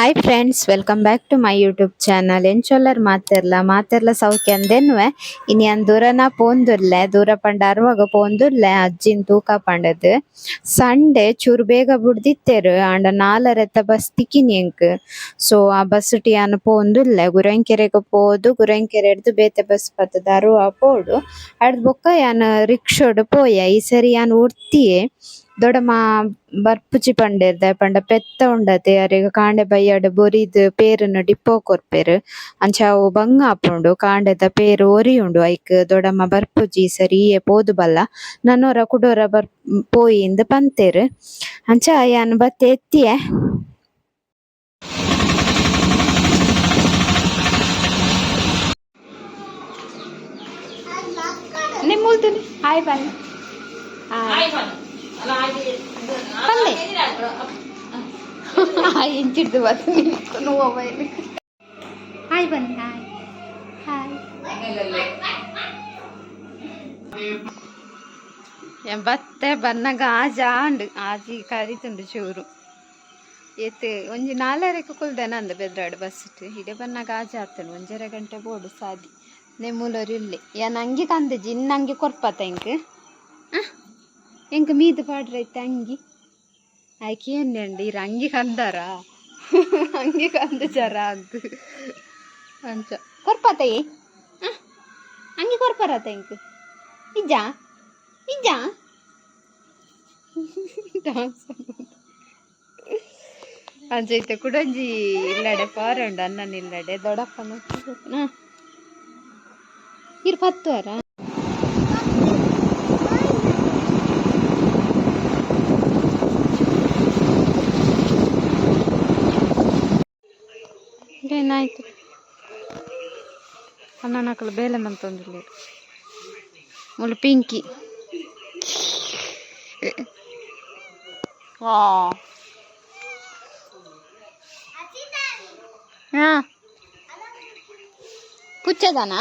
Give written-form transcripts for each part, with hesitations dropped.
Hi friends, welcome back to my YouTube channel. ಎಂಚೊಲ್ಲರ್ ಮಾತೆರ್ಲ ಸೌಖ್ಯ ಅಂದೆನ್ನುವೆ. ಇನಿ ಅನ್ ದೂರನ ಪೋಂದುರ್ಲೆ ದೂರ ಪಂಡ ಅರುವಾಗ ಪೋಂದುರ್ಲೆ ಅಜ್ಜಿನ್ ತೂಕ ಪಂಡದ್ ಸಂಡೆ ಚೂರು ಬೇಗ ಬುಡ್ದಿತ್ತೇರು ಆಂಡ 4:30 ಬಸ್ ತಿಕ್ಕಿನಿ ಎಂಕ್. ಸೊ ಆ ಬಸ್ ಟಿ ಅನ್ ಪೋಂದುರ್ಲೆ ಗುರಂಕೆರೆಗ್ ಪೋದು ಗುರಂಕೆರೆಡ್ದು ಬೇತೆ ಬಸ್ ಬತ್ತದ ಅರುವ ಪೋಡು ಅಡ್ದ್ ಬೊಕ್ಕ ಯಾನ್ ರಿಕ್ಷೋಡ್ ಪೋಯ. ಈ ಸರಿ ಯಾನ್ ಉಡ್ತಿಯೇ ದೊಡಮ ಬರ್ಪುಜಿ ಪಂಡೇರ್ದ ಪಂಡ ಪೆತ್ತ ಉಂಡತೆ ಅರೆಗ್ ಕಾಂಡೆ ಬಯ್ಯಡ್ ಬೊರಿದ್ ಪೇರುನು ಡಿಪ್ಪೋ ಕೊರ್ಪೆರ್ ಅಂಚ ಅವು ಬಂಗ ಆಪುಂಡು. ಕಾಂಡೆದ ಪೇರು ಒರಿ ಉಂಡು ಐಕ್ ದೊಡಮ ಬರ್ಪುಜಿ ಸರಿ ಪೋದು ಬಲ್ಲ ನನ್ನೋರ ಕುಡೋರ ಪೋಯಿಂದ್ ಪಂತೇರ್ ಅಂಚ ಯಾನ್ ಬತ್ತೆ ಎತ್ತಿಯೆ. ನಿಮ್ಮುಲ್ತುನಿ ಹಾಯ್ ಬನ್ನಿ ಹಾಯ್ ಇಂಚಿಡ್ದು ಬತ್ತು ನಿಲ್ಕೊಂಡು ಮೊಬೈಲ್ ಹಾಯ್ ಬನ್ನಿ ಹಾಯ್ ಹಾಯ್ ಬತ್ತೆ ಬನ್ನಗ ಆಜಾಂಡು ಆಜಿ ಕರಿತುಂಡು ಚೂರು ಎತ್ತು ಒಂಜಿ 4:30 ಕುಲ್ದೇನ ಅಂದ ಬೆದ್ರಾಡು ಬಸ್ ಇಡೆ ಬನ್ನಗ ಆಜ ಆತನು 1:30 ಗಂಟೆ ಬೋಡು ಸಾದಿ ನೆಮ್ಮೂಲರು ಇಲ್ಲೆ ಯಾನ್ ಅಂಗಿ ಕಂದೆಜಿ ಇನ್ನ ಅಂಗಿ ಕೊರ್ಪತ್ತ ಎಂಕ್ ಮೀದು ಪಾಡ್ರೈತೆ ಅಂಗಿ ಆಯ್ಕೆ ಏನ್ಂಡಿ ಇರ ಅಂಗಿ ಕಂದಾರ ಅಂಗಿ ಕಂದ ಜರ ಅದು ಅಂಚ ಕೊರ್ಪತಯಿ ಅಂಗಿ ಕೊರ್ಪರತ್ತ ಎಂಕ್ ಇಜ್ಜ ಇಜ್ಜ ಅಂಚೈತೆ ಕುಡಂಜಿ ಇಲ್ಲಡೆ ಪಾರುಂಡು ಅನ್ನನ ಇಲ್ಲಡೆ ದೊಡ್ಡಪ್ಪನ ಇರ್ ಪತ್ತುವರ ಏನಾಯ್ತು ಅಣ್ಣನಕ್ಕಳು ಬೇಲೆ ಮಂತೊಂದಿಲ್ಲ ಮುಳು ಪಿಂಕಿ ಹಾ ಪುಚ್ಚದನಾ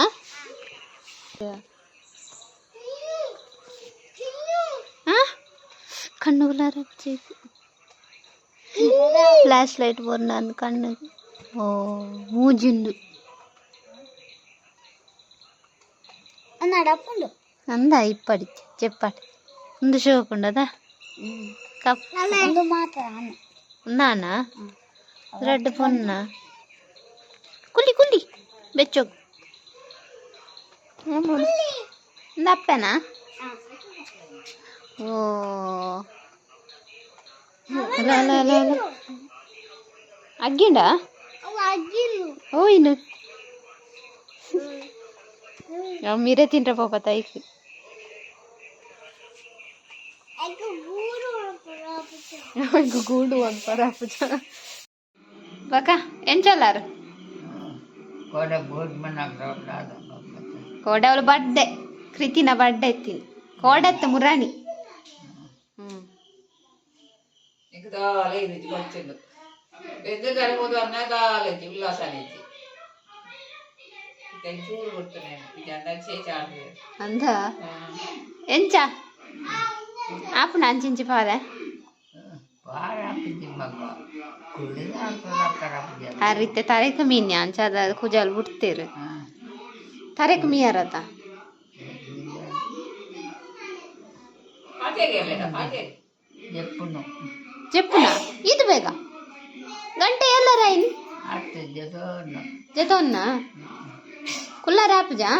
ಕಣ್ಣುಗಳಾರ ಫ್ಲಾಶ್ ಲೈಟ್ ಬೋರ್ನ ಕಣ್ಣು ಓ ಮೂಜಿಂಡು ಅಂದ ಇಪ್ಪಡಿ చెప్పాడు ముందు చూడకుండదా నానా రెడ్ పొన్న కుల్లి కుల్లి బెచ్చో నప్పేనా ఓ అగ్గిండా ఓయిను మీరే తింటారా పాప తైకి గూడు పరాపు బక ఏం చల్లారు కోడవల బర్త్డే కృతిన బర్త్డే ఎత్తింది కోడెత్త మురాణి అందా ఎంచ ఆపు అంచించి పారే ಅರಿತೆ ತರೆಕ ಮೀನ್ಯ ಅಂಚದ ಕುಜಲ್ ಬಿಡ್ತೀರು ತರೆಕ ಮೀಯರತ చెప్పునా ఇది ಬೇಗ ಗಂಟೆ ಎಲ್ಲರ ಐನಿ ಜತೋನ್ನ ಕುಲ್ಲ ರಾಪಜಾ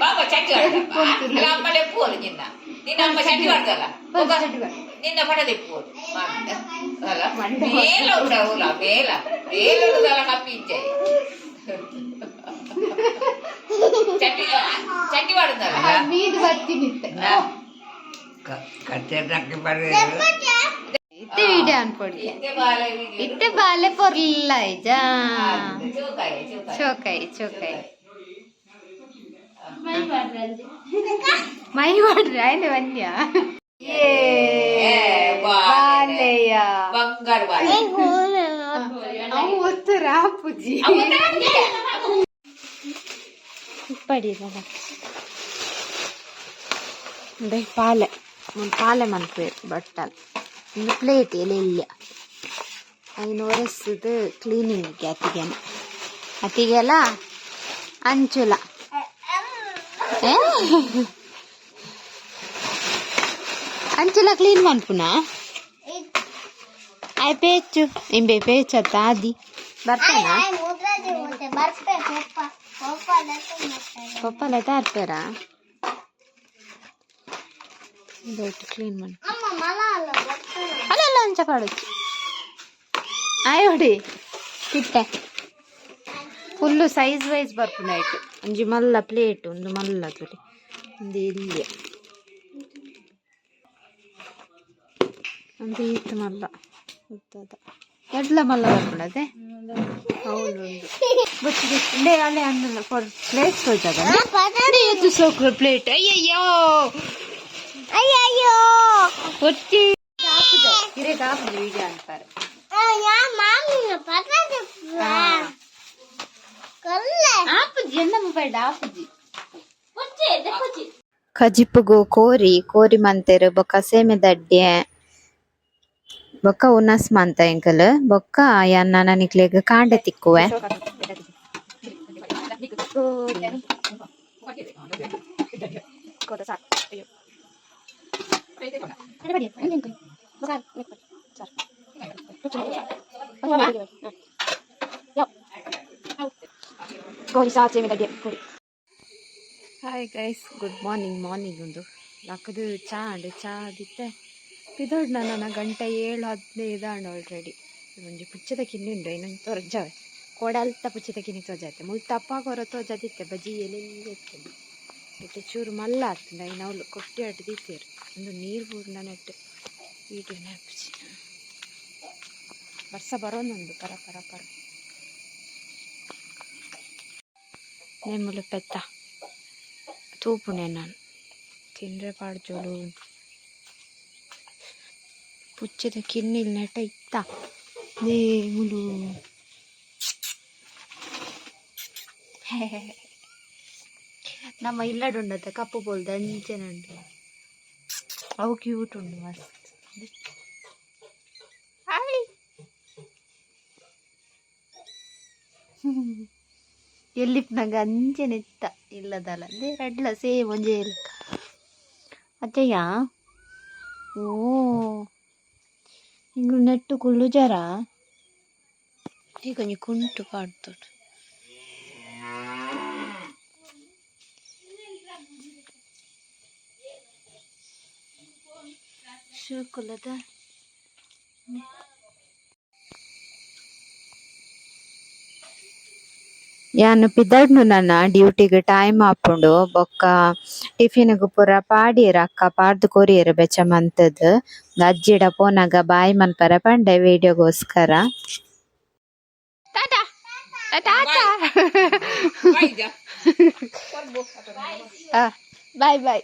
బాబా చట్టి పడతా అమ్మలే పోలు నిన్న నిన్న అమ్మ చట్టి పడతా నిన్న పడది పోలు మేల ఉండవు మేల మేలు అలా కప్పించాయి చట్టి చట్టి పడుతా మీది బట్టి కట్టేటట్టు పడే ಇತ್ತೆ ವಿಡಿಯೋ ಅನ್ಕೊಡಿ ಇತ್ತೆ ಬಾಲೆ ಪೊರ್ಲ ಇಜ ಚೋಕಾಯಿ ಚೋಕಾಯಿ ಮೈ ಮಾಡ್ರಿ ಆಯ್ತು ಬನ್ಯ ಬಾಲೆಯ ಬಂಗಾರ ಬಾಲೆ ಅವು ಒತ್ತರ ಪೂಜಿ ಪಡಿದಲ್ಲ ಅಂದ್ರೆ ಪಾಲೆ ಒಂದು ಪಾಲೆ ಮನ್ಪೇರು ಬಟ್ಟಲ್ ಒಂದು ಪ್ಲೇಟ್ ಎಲೆಲ್ಲ ಐನು ಒರೆಸದು ಕ್ಲೀನಿಂಗ್ಗೆ ಅತಿಗೆಲ್ಲ ಅಂಚುಲ ಅಂಚುಲ ಕ್ಲೀನ್ ಮನ್ಪುನ ಆಯ್ ಪೇಚು ಇಂಬೆ ಪೇಚತ್ತ ಆದಿ ಬರ್ತಾನ ಪಪ್ಪಲ ತಾರ್ಪೇರ ಕ್ಲೀನ್ ಮಾಡಿ ಅಲ್ಲ ಅಂಚ ಪಾಡೋಚ್ಚು ಆಯೋಡಿ ಕಿಟ್ಟೆ ಫುಲ್ಲು ಸೈಜ್ ವೈಸ್ ಬರ್ಪುಂಡು ಆಯ್ತು ಒಂಜಿ ಮಲ್ಲ ಪ್ಲೇಟ್ ಒಂದು ಮಲ್ಲ ತುಳಿ ಒಂದು ಇಲ್ಲಿ ಒಂದು ಈತ ಮಲ್ಲ ಉದ್ದದ ಎಡ್ಲ ಮಲ್ಲ ಬರ್ಪುಂಡು ಅದೇ ಹೌದು ಗೊತ್ತಿದೆ ಅಲ್ಲೇ ಅನ್ನಲ್ಲ ಪ್ಲೇಟ್ಸ್ ಹೋಯ್ತದ ಎದ್ದು ಸೋಕ್ರು ಪ್ಲೇಟ್ ಅಯ್ಯಯ್ಯೋ ಅಯ್ಯಯ್ಯೋ ಒತ್ತಿ ಹಿರೇ ಕಾಪುದು ಈಗ ಅಂತಾರೆ ಕಜಿಪುಗು ಕೋರಿ ಮಂತೆರು ಬೊಕ್ಕ ಸೇಮೆ ದಡ್ಡೆ ಬೊಕ್ಕ ಉನಸ್ ಮಂತ ಎಂಕಲ್ ಬೊಕ್ಕ ಯನ್ನ ನನಿಕ್ಲೆಗ್ ಕಾಂಡೆ ತಿಕ್ಕುವೆ ಹಾಯ್ ಗೈಸ್ ಗುಡ್ ಮಾರ್ನಿಂಗ್ ಒಂದು ಲಕ್ಕದು ಚಾ ದಿತ್ತೆ ಪಿದೊಡ್ ನನ್ನ ಗಂಟೆ 7:15 ಆಲ್ರೆಡಿ ಒಂಜಿ ಪುಚ್ಚದ ಕಿನ್ನಿ ಉಂಡು ಇನ್ನೊಂದು ತೋರ್ಜಾವೆ ಕೊಡಲ್ತ ಪುಚ್ಚದ ಕಿನ್ನಿ ತೋಜಾತೆ ಮುಲ್ ತಪ್ಪಾಗೋರ ತೋಜದಿತ್ತೆ ಬಜ್ಜಿ ಎಲೆಲ್ಲ ಇರ್ತದೆ ಇಟ್ಟು ಚೂರು ಮಲ್ಲ ಆಗ್ತದೆ ನಾವು ಕೊಟ್ಟಿ ಅಟ್ಟು ದಿತ್ತೇರು ಒಂದು ನೀರು ಬೂರ್ನ ನೆಟ್ಟು ವೀಡಿಯೋ ನೆನಪಿಸಿ ವರ್ಷ ಬರೋದೊಂದು ಪರ ನೇಮುಲು ಪೆತ್ತ ತೂಪುನೆ ನಾನು ತಿಂದ್ರೆ ಪಾಡ್ಜೋಳು ಪುಚ್ಚದ ಕಿನ್ನಿಲ್ ನೆಟ ಇತ್ತ ನೇಮುಲು ನಮ್ಮ ಇಲ್ಲಡುಂಡತ್ತ ಕಪ್ಪು ಬೋಲ್ದ ಅಂಚೆನುಂಡು ಅವು ಕ್ಯೂಟ್ ಉಂಡು ಮಸ್ತ್ ಎಲ್ಲಿಪ್ನಾಗ ಅಂಚೆನೆತ್ತ ಇಲ್ಲದಲ್ಲ ಅದೇ ರಡ್ಲ ಸೇಮ್ ಒಂಜೆ ಅಚ್ಚಯ್ಯ ಓ ಹಿಂಗೆ ನೆಟ್ಟು ಕುಳ್ಳು ಜರ ಈಗ ಕೊಂಚ ಕುಂಟು ಪಾಡ್ತೋಡು ಶುಕುಲದ ಯಾನು ಪಿದಡ್ನು ನನ್ನ ಡ್ಯೂಟಿಗೆ ಟೈಮ್ ಆಪುಂಡು ಬೊಕ್ಕ ಟಿಫಿನ್ಗ್ ಪೂರ ಪಾಡಿಯರ ಅಕ್ಕ ಪಾಡ್ದು ಕೊರಿಯರ ಬೆಚ್ಚ ಮಂತದ್ ಅಜ್ಜಿಡ ಪೋನಾಗ ಬಾಯಿ ಮನ್ಪರ ಪಂಡೆ ವಿಡಿಯೋಗೋಸ್ಕರ ಬಾಯ್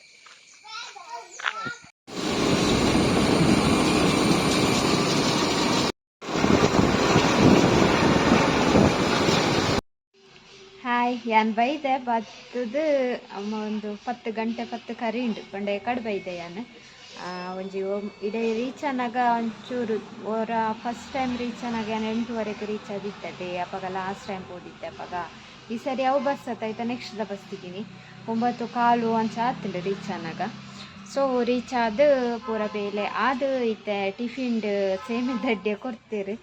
ಹಾಯ್ ಯಾನ್ ಬೈದೆ ಬತ್ತದು ಅಮ್ಮ ಒಂದು 10 ಗಂಟೆ 10 ಕರಿ ಉಂಡು ಪಂಡೆ ಕಡ್ ಬೈದೆ ಯಾನ್ ಒಂಜಿ ಇಡೀ ರೀಚ್ ಆನಾಗ ಒಂಚೂರು ಓರ ಫಸ್ಟ್ ಟೈಮ್ ರೀಚ್ ಆನಾಗ ಯಾನ್ 8:15 ರೀಚ್ ಆದಿತ್ತೆ ಅಪ್ಪಾಗ ಲಾಸ್ಟ್ ಟೈಮ್ ಹೋದಿತ್ತೆ ಅಪ್ಪಾಗ ಈ ಸರಿ ಅವು ಬಸ್ ಆಯ್ತಾ ನೆಕ್ಸ್ಟ್ ಬಸ್ ತಿಗಿನಿ 9:15 ಅಂಚ ಆತುಂಡು ರೀಚ್ ಆನಾಗ ಸೊ ರೀಚ್ ಆದ್ ಪೂರ ಬೇಲೆ ಆದ್ ಇತ್ತೆ ಟಿಫಿನ್ ಸೇಮೆ ದಡ್ಡೆ ಕೊಡ್ತೇರು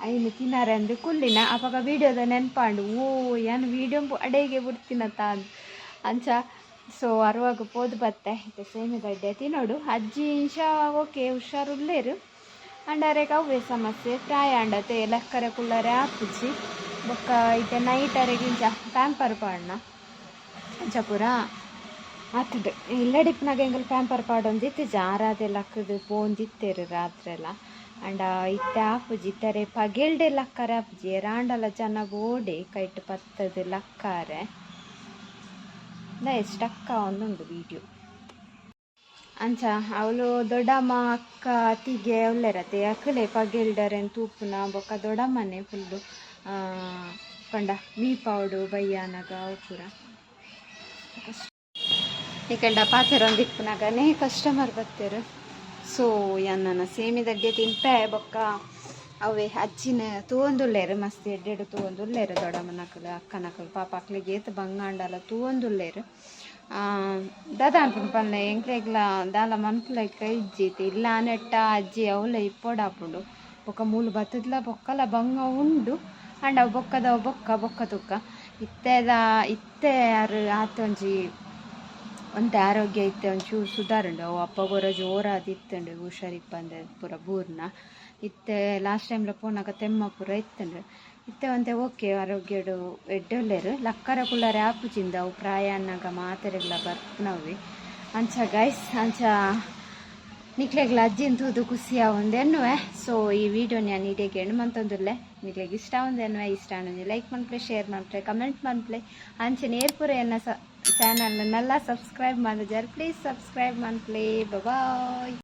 ಐನು ತಿನ್ನಾರೆ ಅಂದು ಕುಲ್ಲಿನ ಅಪ್ಪಾಗ ವೀಡಿಯೋದ ನೆನ್ಪಾಂಡು ಯಾನ್ ವೀಡಿಯೋ ಅಡೆಗೆ ಬಿಡ್ತೀನತ್ತ ಅಂಚ ಸೊ ಅರುವಾಗ ಪೋದು ಬತ್ತೆ ಇತ್ತೆ ಸೇಮೆ ದಡ್ಡೆ ತಿನ್ನೋಡು ಅಜ್ಜಿ ಇಂಚ ಓಕೆ ಹುಷಾರುಲ್ಲೇರು ಅಂಡಾರೆಗೆ ಅವೇ ಸಮಸ್ಯೆ ಪ್ರಾಯ ಅಂಡತೆ ಲೆಕ್ಕರೆ ಕುಳ್ಳರೆ ಆಪುಜಿ ಬೊಕ್ಕ ಇತ್ತೆ ನೈಟ್ ಅರೆಗೆ ಇಂಚ ಪ್ಯಾಂಪರ್ ಪಾಡ್ನ ಅಂಚ ಪೂರ ಆತುಂಡು ಇಲ್ಲಡಿಪ್ನಾಗ ಎಂಗಲ್ ಪ್ಯಾಂಪರ್ ಪಾಡೊಂದಿತ್ತು ಜಾರಾದೆ ಲಕ್ಕದು ಪೋಂದಿತ್ತೇರು ರಾತ್ರಿ ಎಲ್ಲ ಅಂಡ ಇತ್ತೆ ಆಪುಜಿ ಇತ್ತರೆ ಪಗೆಲ್ಡೆ ಲಕ್ಕರೆ ಆಪುಜಿ ರಾಂಡಲ ಜನ ಓಡೆ ಕೈಟ್ ಪತ್ತದು ಲಕ್ಕಾರೆ ಸ್ಟಕ್ಕ ಒಂದುಂಡು ವಿಡಿಯೋ ಅಂಚ ಅವಳು ದೊಡ್ಡಮ್ಮ ಅಕ್ಕ ಅತ್ತಿಗೆ ಒಳ್ಳೆರತ್ತೆ ಅಕ್ಕಲೆ ಪಗೆಲ್ಡರೆನ್ ತೂಪುನ ಬೊಕ್ಕ ದೊಡ್ಡಮ್ಮನೆ ಫುಲ್ಲು ಪಂಡ ಮೀಪಾವಡು ಬಯ್ಯಾನಗ ಅವು ಪೂರ ಈ ಕಂಡ ಪಾತೆರ ಒಂದಿಪ್ಪುನಾಗನೇ ಕಸ್ಟಮರ್ ಬರ್ತಾರೆ. ಸೊ ಎನ್ನನ ಸೇಮಿ ದಡ್ಡೆ ತಿನ್ಪೆ ಬೊಕ್ಕ ಅವೇ ಅಜ್ಜಿನ ತೂವೊಂದುಲ್ಲೇರು ಮಸ್ತ್ ಎಡ್ಡೆಡು ತೂವೊಂದುಲ್ಲೇರು ದೊಡ್ಡಮ್ಮನಕಲು ಅಕ್ಕನಕಲು ಪಾಪ ಅಕ್ಲಿಗೆ ಏತು ಬಂಗಾಂಡಲ ತೂವೊಂದುಲ್ಲೇರು. ದಾದ ಅನ್ಪುಂಡು ಪನ್ಲೆ ಎಂಕ್ಲೆಗ್ಲ ದಾಲ ಮನ್ಪುಲೈಕ ಇಜ್ಜೀತಿ ಇಲ್ಲ ನೆಟ್ಟ ಅಜ್ಜಿ ಅವಲ ಇಪ್ಪೋಡಾಪುಂಡು ಬೊಕ್ಕ ಮೂಲು ಬತ್ತದ್ಲ ಬೊಕ್ಕಲ ಬಂಗ ಉಂಡು ಅಂಡ ಬೊಕ್ಕದವ ಬೊಕ್ಕ ತುಕ್ಕ ಇತ್ತೆ ಯಾರು ಆತೊಂಜಿ ಒಂತೆ ಆರೋಗ್ಯ ಇತ್ತೆ ಒಂಚೂರು ಸುಧಾರುಂಡು ಅವು ಅಪ್ಪ ಗೊರ ಜೋರಾದ ಇತ್ತುಂಡು ಹುಷಾರಿಪ್ಪಂದೆ ಪೂರ ಬೂರ್ನ ಇತ್ತೆ ಲಾಸ್ಟ್ ಟೈಮ್ಲ ಪೋನಾಗ ತೆಮ್ಮ ಪೂರ ಇತ್ತುಂಡು ಇತ್ತೆ ಒಂತೆ ಓಕೆ ಆರೋಗ್ಯಡು ಎಡ್ಡೊಲ್ಲೇರು ಲಕ್ಕರ ಕುಳ್ಳರೆ ಆಪುಜಿಂದ ಅವು ಪ್ರಾಯ ಅನ್ನಗ ಮಾತೆರೆಗ್ಲ ಬರ್ಪುನವಿ ಅಂಚ ಗೈಸ್ ಅಂಚ ನಿಕ್ಲೆಗ್ಲ ಅಜ್ಜಿನ ತೂದು ಖುಷಿ ಆವೊಂದೆನ್ನುವೆ. ಸೊ ಈ ವಿಡಿಯೋ ನಾನು ಇಡೀಗೆ ಹೆಣ್ಣು ಮಂತೊಂದುಲ್ಲೆ ನಿಕ್ಲೆಗ್ ಇಷ್ಟ ಆವೊಂದೆನ್ನುವೆ ಇಷ್ಟ ಆನೊಂದು ಲೈಕ್ ಮನ್ಪ್ಲೆ ಶೇರ್ ಮನ್ಪ್ಲೆ ಕಮೆಂಟ್ ಮನ್ಪ್ಲೆ ಅಂಚೆ ನೇರ್ಪುರ ಎನ್ನ ಚಾನಲ್ನೆಲ್ಲ ಸಬ್ಸ್ಕ್ರೈಬ್ ಮಾಡಿದಾರೆ ಪ್ಲೀಸ್ ಸಬ್ಸ್ಕ್ರೈಬ್ ಮನ್ಪ್ಲೆ ಬಾಯ್.